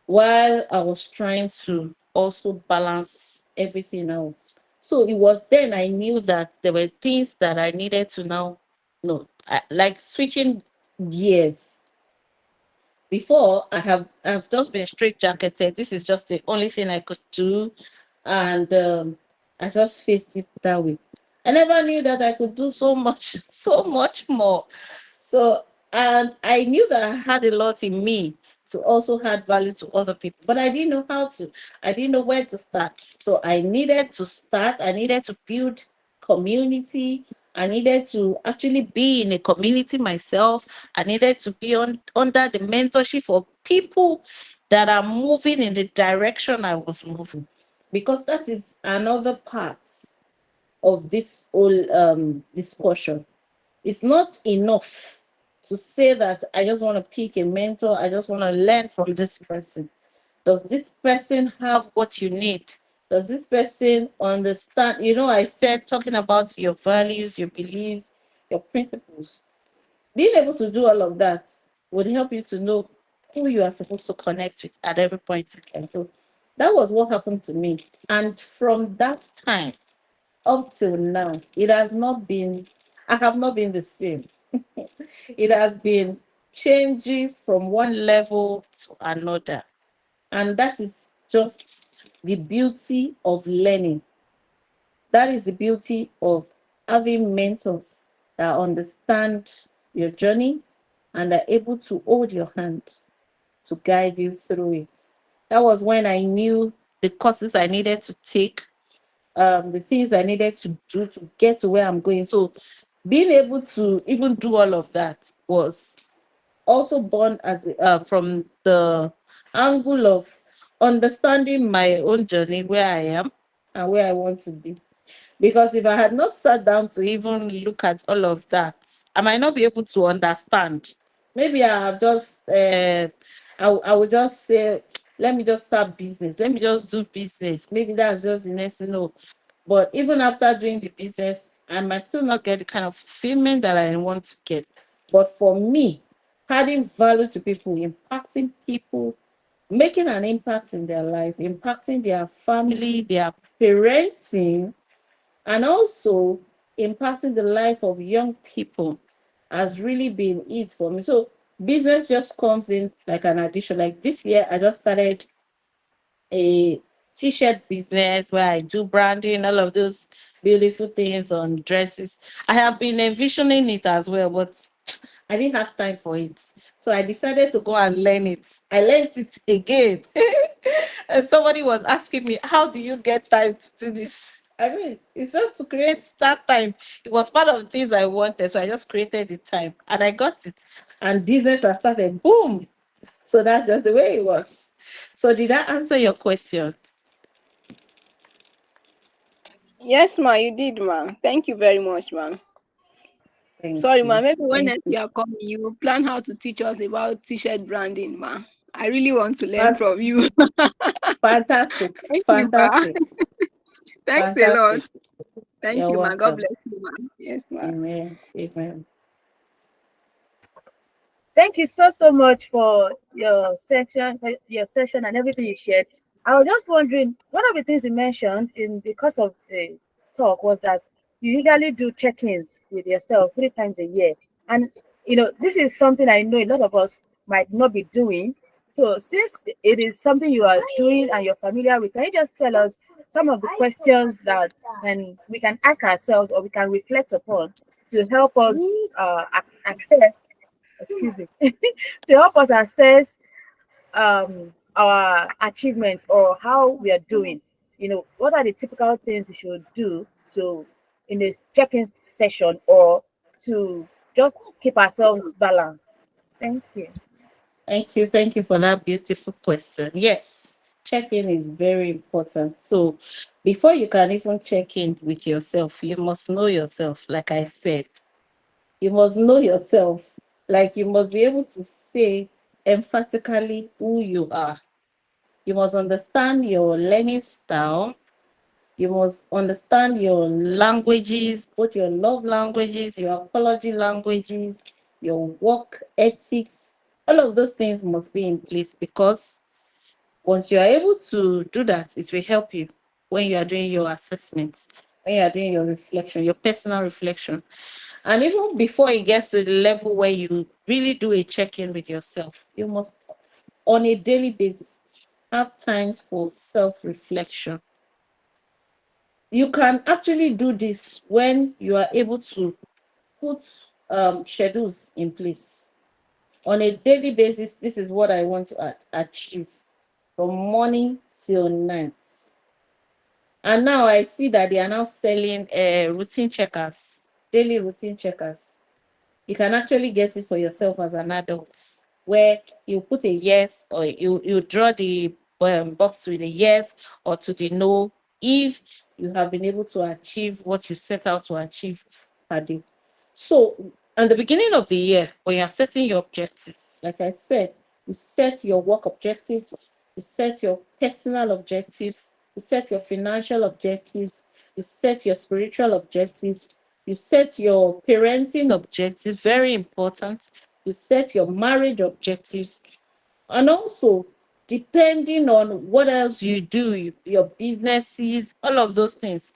while I was trying to also balance everything out. So it was then I knew that there were things that I needed to now know, like switching gears. Before I've just been straight jacketed. This is just the only thing I could do, and I just faced it that way. I never knew that I could do so much, so much more. So, and I knew that I had a lot in me to also add value to other people, but I didn't know how to. I didn't know where to start. So I needed to start. I needed to build community. I needed to actually be in a community myself. I needed to be under the mentorship of people that are moving in the direction I was moving. Because that is another part of this whole discussion. It's not enough to say that I just want to pick a mentor, I just want to learn from this person. Does this person have what you need? Does this person understand? I said talking about your values, your beliefs, your principles. Being able to do all of that would help you to know who you are supposed to connect with at every point in time. So that was what happened to me. And from that time up till now, I have not been the same. It has been changes from one level to another. And that is just the beauty of learning. That is the beauty of having mentors that understand your journey and are able to hold your hand to guide you through it. That was when I knew the courses I needed to take, the things I needed to do to get to where I'm going. So being able to even do all of that was also born as from the angle of understanding my own journey, where I am and where I want to be. Because if I had not sat down to even look at all of that, I might not be able to understand. Maybe I have just, I would just say, let me just start business. Let me just do business. Maybe that's just the next thing. No. But even after doing the business, I might still not get the kind of fulfillment that I want to get. But for me, adding value to people, impacting people, making an impact in their life, impacting their family, their parenting, and also impacting the life of young people has really been it for me. So business just comes in like an addition. Like this year, I just started a t-shirt business where I do branding, all of those beautiful things on dresses. I have been envisioning it as well, but I didn't have time for it. So I decided to go and learn it. I learned it again. And somebody was asking me, how do you get time to do this? I mean, it's just to create that time. It was part of the things I wanted. So I just created the time and I got it. And business has started. Boom. So that's just the way it was. So did I answer your question? Yes, ma, you did, ma. Thank you very much, ma. Thank Sorry, ma. you. Maybe when Thank next you. you are coming, you plan how to teach us about t-shirt branding, ma. I really want to learn Fan- from you. Fantastic. Thank you, ma. Fantastic. Thanks a lot. Fantastic. Thank You're you, ma. God welcome. bless you, ma. Yes, ma. Amen. Amen. Thank you so much for your session and everything you shared. I was just wondering, one of the things you mentioned in the course of the talk was that you usually do check-ins with yourself 3 times a year. And this is something I know a lot of us might not be doing. So since it is something you are doing and you're familiar with, can you just tell us some of the questions that we can ask ourselves or we can reflect upon to help us assess, excuse me, to help us assess our achievements or how we are doing. What are the typical things we should do to in this check-in session or to just keep ourselves balanced? Thank you. Thank you. Thank you for that beautiful question. Yes. Check-in is very important. So before you can even check in with yourself, you must know yourself. Like I said, you must know yourself. Like you must be able to say emphatically who you are. You must understand your learning style. You must understand your languages, both your love languages, your apology languages, your work ethics. All of those things must be in place, because once you are able to do that, it will help you when you are doing your assessments, when you are doing your reflection, your personal reflection. And even before it gets to the level where you really do a check-in with yourself, you must, on a daily basis, have times for self-reflection. You can actually do this when you are able to put schedules in place. On a daily basis, this is what I want to achieve from morning till night. And now I see that they are now selling routine checkers, daily routine checkers. You can actually get it for yourself as an adult, where you put a yes, or you draw the box with a yes or to the no, if you have been able to achieve what you set out to achieve per day. So at the beginning of the year, when you're setting your objectives, like I said, you set your work objectives, you set your personal objectives, you set your financial objectives, you set your spiritual objectives, you set your parenting objectives, very important. You set your marriage objectives. And also, depending on what else you do, your businesses, all of those things,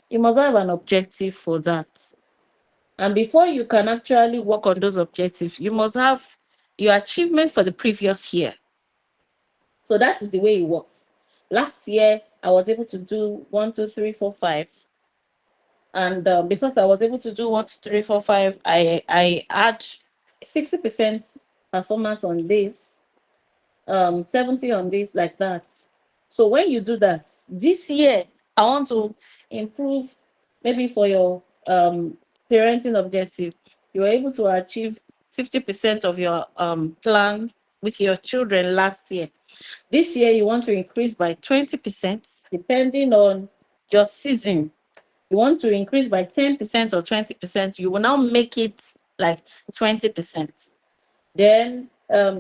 you must have an objective for that. And before you can actually work on those objectives, you must have your achievements for the previous year. So that is the way it works. Last year, I was able to do 1, 2, 3, 4, 5. And because I was able to do 1, 2, 3, 4, 5, I had 60% performance on this, 70 on this, like that. So when you do that, this year I want to improve, maybe for your parenting objective, you were able to achieve 50% of your plan with your children last year. This year you want to increase by 20%, depending on your season. You want to increase by 10% or 20%, you will now make it like 20%. Then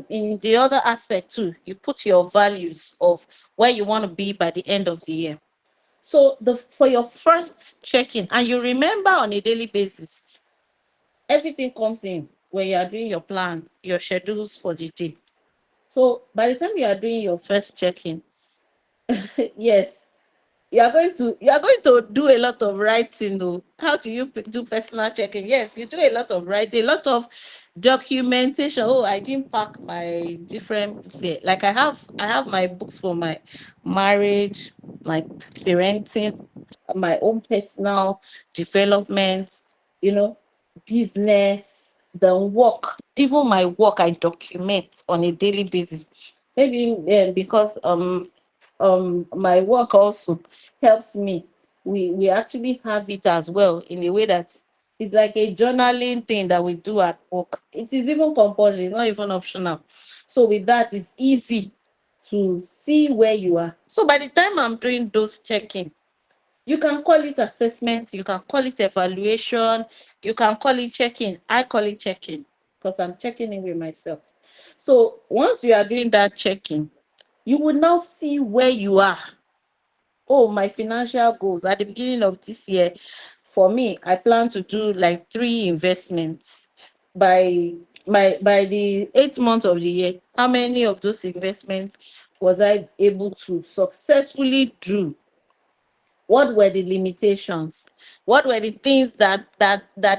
in the other aspect too, you put your values of where you want to be by the end of the year. So for your first check-in, and you remember on a daily basis, everything comes in when you are doing your plan, your schedules for the day. So by the time you are doing your first check-in, yes, you are going to do a lot of writing though. How do you do personal checking? Yes, you do a lot of writing, a lot of documentation. Oh, I didn't pack my different books here. Like I have my books for my marriage, my parenting, my own personal development, you know, business, the work. Even my work I document on a daily basis. Maybe because my work also helps me. We actually have it as well, in a way that it's like a journaling thing that we do at work. It is even compulsory, it's not even optional. So with that, it's easy to see where you are. So by the time I'm doing those checking, you can call it assessment, you can call it evaluation, you can call it checking. I call it checking because I'm checking in with myself. So once you are doing that checking, you will now see where you are. Oh, my financial goals at the beginning of this year. For me, I plan to do like 3 investments by the 8th month of the year. How many of those investments was I able to successfully do? What were the limitations? What were the things that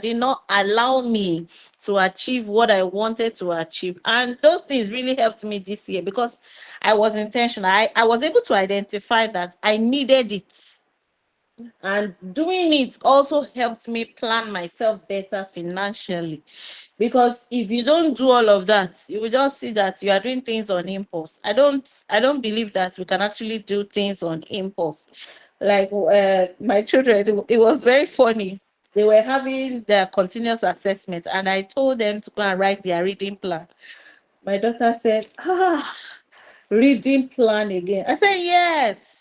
did not allow me to achieve what I wanted to achieve? And those things really helped me this year, because I was intentional. I was able to identify that I needed it, and doing it also helps me plan myself better financially. Because if you don't do all of that, you will just see that you are doing things on impulse. I don't believe that we can actually do things on impulse. Like my children, it was very funny. They were having their continuous assessment, and I told them to go and write their reading plan. My daughter said, reading plan again. I say yes.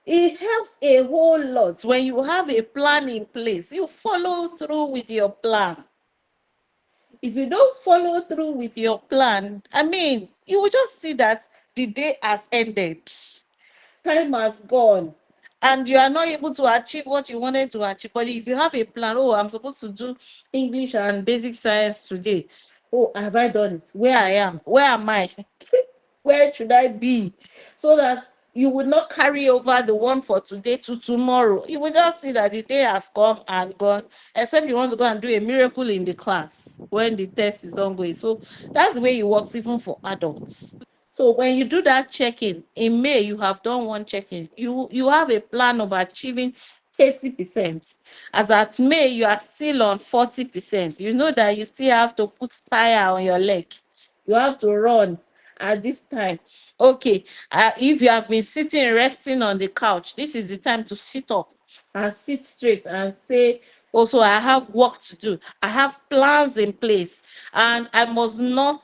It helps a whole lot when you have a plan in place. You follow through with your plan. If you don't follow through with your plan, I mean, you will just see that the day has ended, time has gone, and you are not able to achieve what you wanted to achieve. But if you have a plan, oh, I'm supposed to do English and basic science today. Oh, have I done it? Where I am? Where am I? Where should I be? So that you would not carry over the one for today to tomorrow. You will just see that the day has come and gone, except you want to go and do a miracle in the class when the test is ongoing. So that's the way it works even for adults. So when you do that check-in in May, you have done one check-in. You have a plan of achieving 80%. As at May, you are still on 40%. You know that you still have to put tire on your leg. You have to run at this time. Okay, if you have been sitting resting on the couch, this is the time to sit up and sit straight and say, also, I have work to do. I have plans in place. And I must not,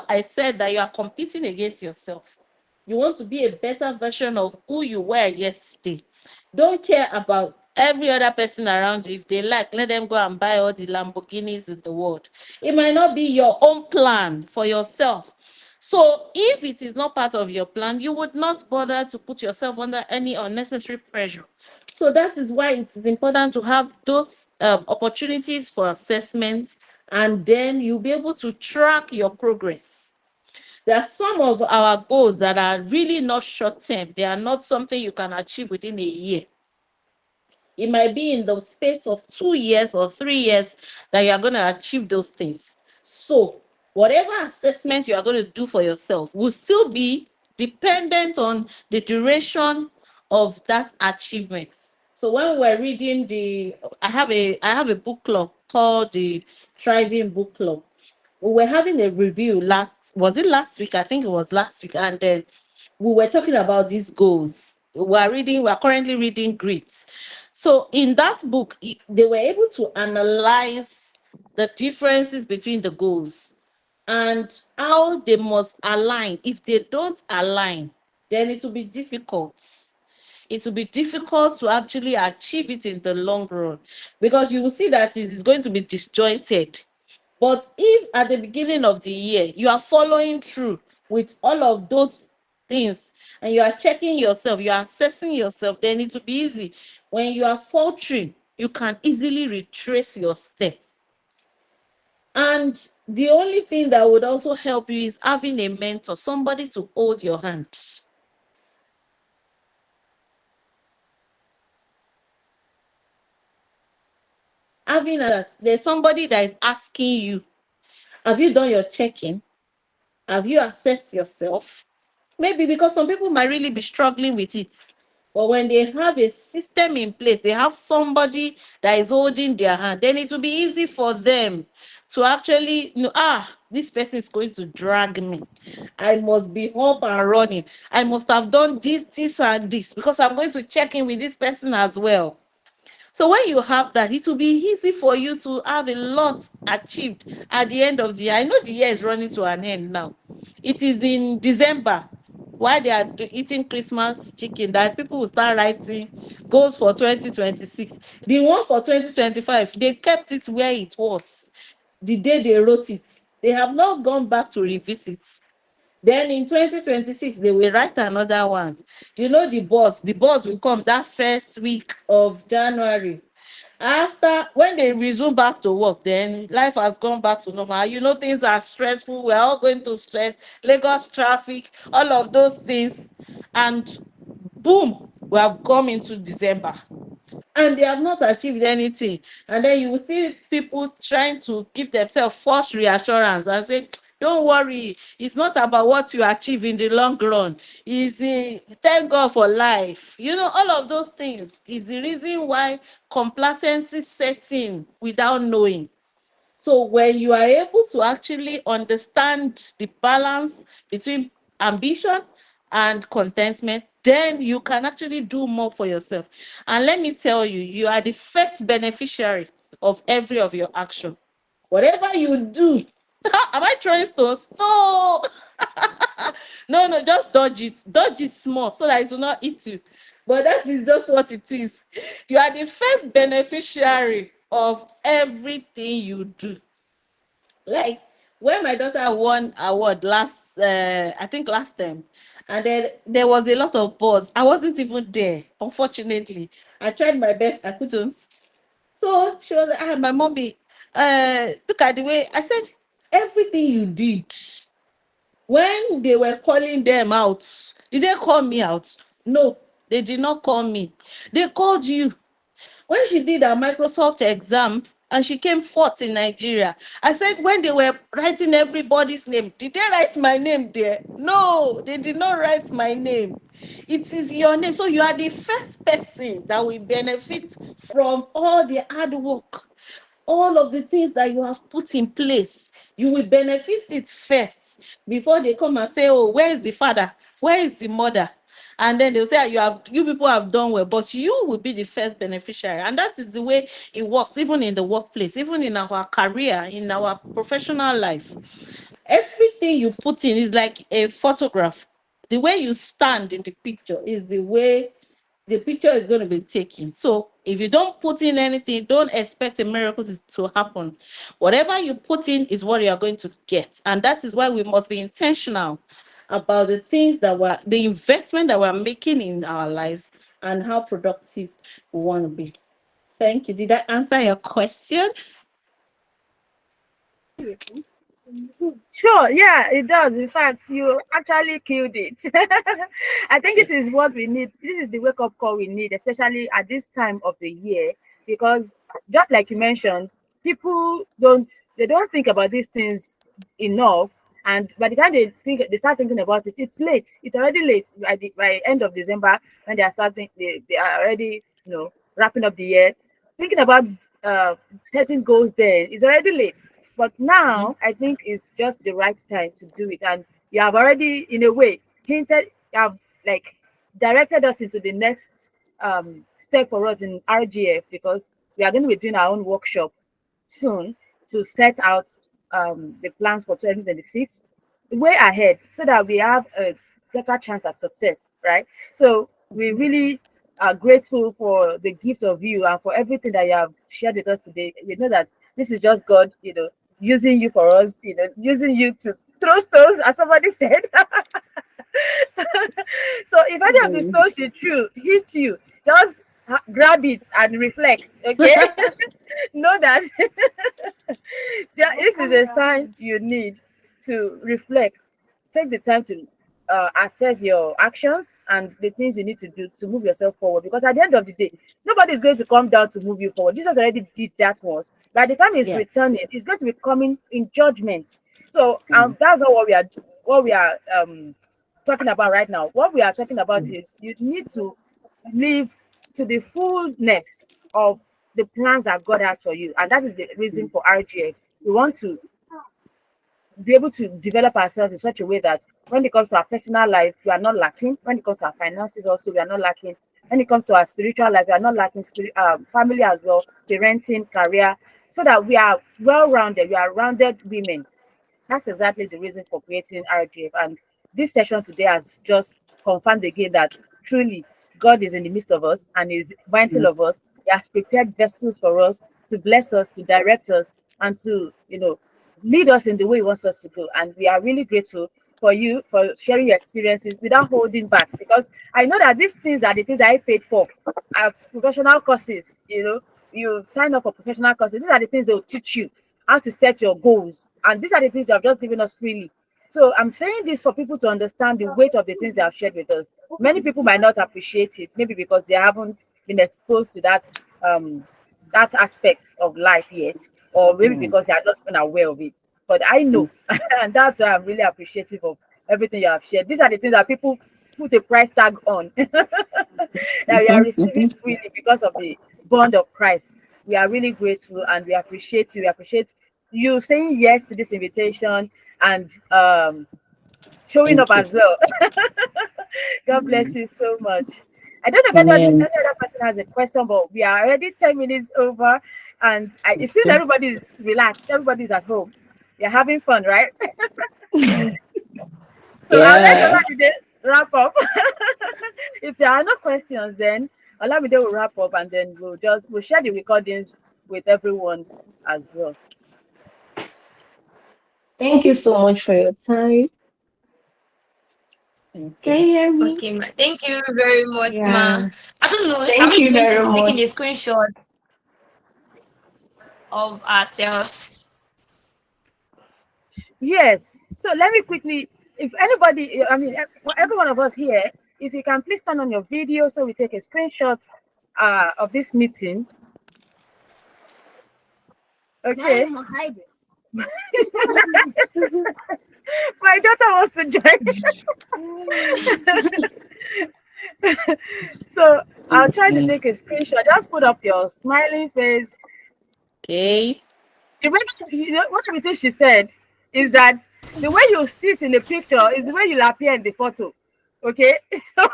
I said that you are competing against yourself. You want to be a better version of who you were yesterday. Don't care about every other person around you. If they like, let them go and buy all the Lamborghinis in the world. It might not be your own plan for yourself. So if it is not part of your plan, you would not bother to put yourself under any unnecessary pressure. So that is why it is important to have those opportunities for assessment, and then you'll be able to track your progress. There are some of our goals that are really not short term. They are not something you can achieve within a year. It might be in the space of 2 years or 3 years that you are going to achieve those things. So whatever assessment you are going to do for yourself will still be dependent on the duration of that achievement. So when we're reading I have a book club called the Thriving Book Club. We were having a review was it last week? I think it was last week. And then we were talking about these goals. We are currently reading Grit. So in that book, they were able to analyze the differences between the goals and how they must align. If they don't align, then it will be difficult. It will be difficult to actually achieve it in the long run, because you will see that it is going to be disjointed. But if at the beginning of the year you are following through with all of those things and you are checking yourself, you are assessing yourself, then it will be easy. When you are faltering, you can easily retrace your step. And the only thing that would also help you is having a mentor, somebody to hold your hand. Having that, there's somebody that is asking you, have you done your checking? Have you assessed yourself? Maybe because some people might really be struggling with it. But when they have a system in place, they have somebody that is holding their hand, then it will be easy for them to actually, this person is going to drag me. I must be up and running. I must have done this, and this, because I'm going to check in with this person as well. So when you have that, it will be easy for you to have a lot achieved at the end of the year. I know the year is running to an end now. It is in December, while they are eating Christmas chicken, that people will start writing goals for 2026. The one for 2025, they kept it where it was the day they wrote it. They have not gone back to revisit. Then in 2026, they will write another one. The boss will come that first week of January. After, when they resume back to work, then life has gone back to normal. Things are stressful. We're all going to stress, Lagos traffic, all of those things. And boom, we have come into December. And they have not achieved anything. And then you will see people trying to give themselves false reassurance and say, don't worry, it's not about what you achieve in the long run. Thank God for life. All of those things is the reason why complacency sets in without knowing. So when you are able to actually understand the balance between ambition and contentment, then you can actually do more for yourself. And let me tell you, you are the first beneficiary of every of your action. Whatever you do, am I throwing stones? No. No, just dodge it. Dodge it small so that it will not eat you. But that is just what it is. You are the first beneficiary of everything you do. Like when my daughter won award last, I think last time, and then there was a lot of buzz. I wasn't even there, unfortunately. I tried my best, I couldn't. So she was like, my mommy, look at the way I said everything you did when they were calling them out. Did they call me out? No, they did not call me. They called you. When she did her Microsoft exam and she came fourth in Nigeria, I said, when they were writing everybody's name, did they write my name there? No, they did not write my name. It is your name. So you are the first person that will benefit from all the hard work, all of the things that you have put in place. You will benefit it first before they come and say, oh, where is the father? Where is the mother? And then they'll say, you people have done well, but you will be the first beneficiary. And that is the way it works, even in the workplace, even in our career, in our professional life. Everything you put in is like a photograph. The way you stand in the picture is the way the picture is going to be taken. So if you don't put in anything, don't expect a miracle to happen. Whatever you put in is what you are going to get. And that is why we must be intentional about the things the investment that we're making in our lives and how productive we want to be. Thank you. Did I answer your question? Sure, yeah, it does. In fact, you actually killed it. I think this is what we need. This is the wake up call we need, especially at this time of the year, because just like you mentioned, people don't think about these things enough. And by the time they start thinking about it, it's late. It's already late. By end of December, when they are starting, they are already wrapping up the year. Thinking about setting goals there is already late. But now I think it's just the right time to do it. And you have already, in a way, hinted, you have like directed us into the next step for us in RGF, because we are going to be doing our own workshop soon to set out the plans for 2026 way ahead, so that we have a better chance at success, right? So we really are grateful for the gift of you and for everything that you have shared with us today. We know that this is just God, using you for us, using you to throw stones, as somebody said. So if any of the stones hit you, just grab it and reflect, okay? Know that this is a sign you need to reflect. Take the time to assess your actions and the things you need to do to move yourself forward, because at the end of the day, nobody is going to come down to move you forward. Jesus already did that once. By the time he's returning, he's going to be coming in judgment. So that's not what we are talking about right now. What we are talking about is you need to live to the fullness of the plans that God has for you, and that is the reason for RGA. We want to be able to develop ourselves in such a way that when it comes to our personal life, we are not lacking. When it comes to our finances, also, we are not lacking. When it comes to our spiritual life, we are not lacking. Family as well, parenting, career, so that we are well-rounded. We are rounded women. That's exactly the reason for creating RGF. And this session today has just confirmed again that truly God is in the midst of us and is mindful of us. He has prepared vessels for us to bless us, to direct us, and to, lead us in the way he wants us to go. And we are really grateful for you for sharing your experiences without holding back, because I know that these things are the things I paid for at professional courses. You sign up for professional courses. These are the things they will teach you how to set your goals, and these are the things you have just given us freely. So I'm saying this for people to understand the weight of the things they have shared with us. Many people might not appreciate it, maybe because they haven't been exposed to that that aspect of life yet, or maybe because they are just unaware of it. But I know, and that's why I'm really appreciative of everything you have shared. These are the things that people put a price tag on, that we are receiving freely because of the bond of Christ. We are really grateful, and we appreciate you. We appreciate you saying yes to this invitation and showing up as well. God bless you so much. I don't know if any other person has a question, but we are already 10 minutes over, and it seems everybody's relaxed. Everybody's at home. You're having fun, right? So I'll let Yeah. Olamide wrap up. If there are no questions, then Olamide will wrap up, and then we'll share the recordings with everyone as well. Thank you so much for your time. Thank Can you. you hear me? Okay, ma. Thank you very much, ma. Yeah. I don't know. Are Thank we you going to very be taking much. a screenshot of ourselves? Yes. So let me quickly, if anybody, I mean, for every one of us here, if you can please turn on your video so we take a screenshot of this meeting. Okay. My daughter wants to join. So I'll try to take a screenshot. Just put up your smiling face. Okay. One of the things she said is that the way you sit in the picture is the way you'll appear in the photo. Okay, so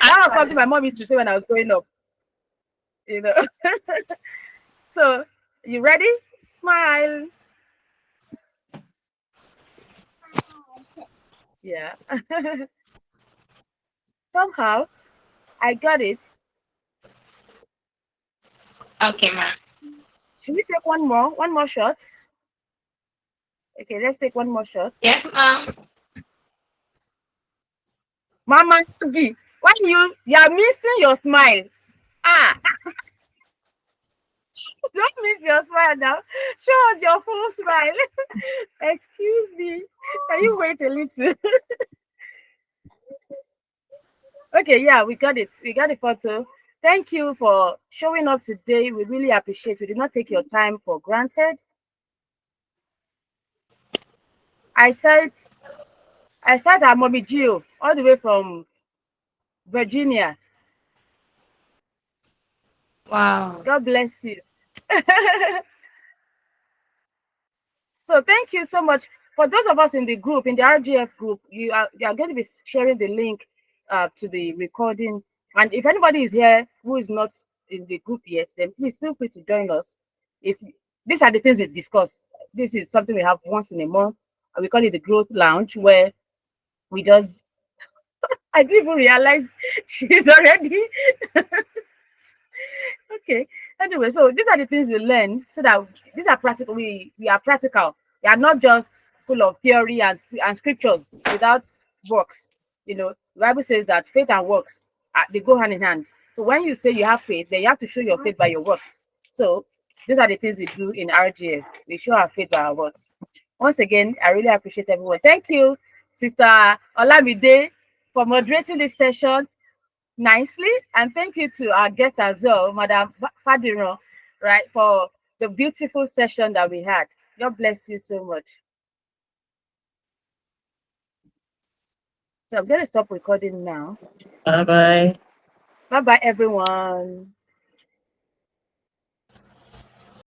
that was something my Actually, mom used to say when I was growing up. You know. So you ready? Smile. Yeah. Somehow I got it. okay, ma. Should we take one more shot? Okay, let's take one more shot. Yes, ma. Mama Sugi, why you're missing your smile? Ah, don't miss your smile now. Show us your full smile. Excuse me. Can you wait a little? Okay, yeah, we got it. We got the photo. Thank you for showing up today. We really appreciate. We did not take your time for granted. I said I said our mommy Gio all the way from Virginia. Wow. God bless you. So thank you so much for those of us in the group, in the RGF group. You are going to be sharing the link to the recording. And if anybody is here who is not in the group yet, then please feel free to join us. If these are the things we discuss, this is something we have once in a month. We call it the Growth Lounge, where we just I didn't even realize she's already okay. Anyway, so these are the things we learn so that these are practical. We are practical. We are not just full of theory and scriptures without works. The Bible says that faith and works they go hand in hand. So when you say you have faith, then you have to show your faith by your works. So these are the things we do in RGF. We show our faith by our works. Once again, I really appreciate everyone. Thank you, Sister Olamide, for moderating this session nicely. And thank you to our guest as well, Madam Fadiron, right, for the beautiful session that we had. God bless you so much. So I'm going to stop recording now. Bye bye. Bye bye, everyone.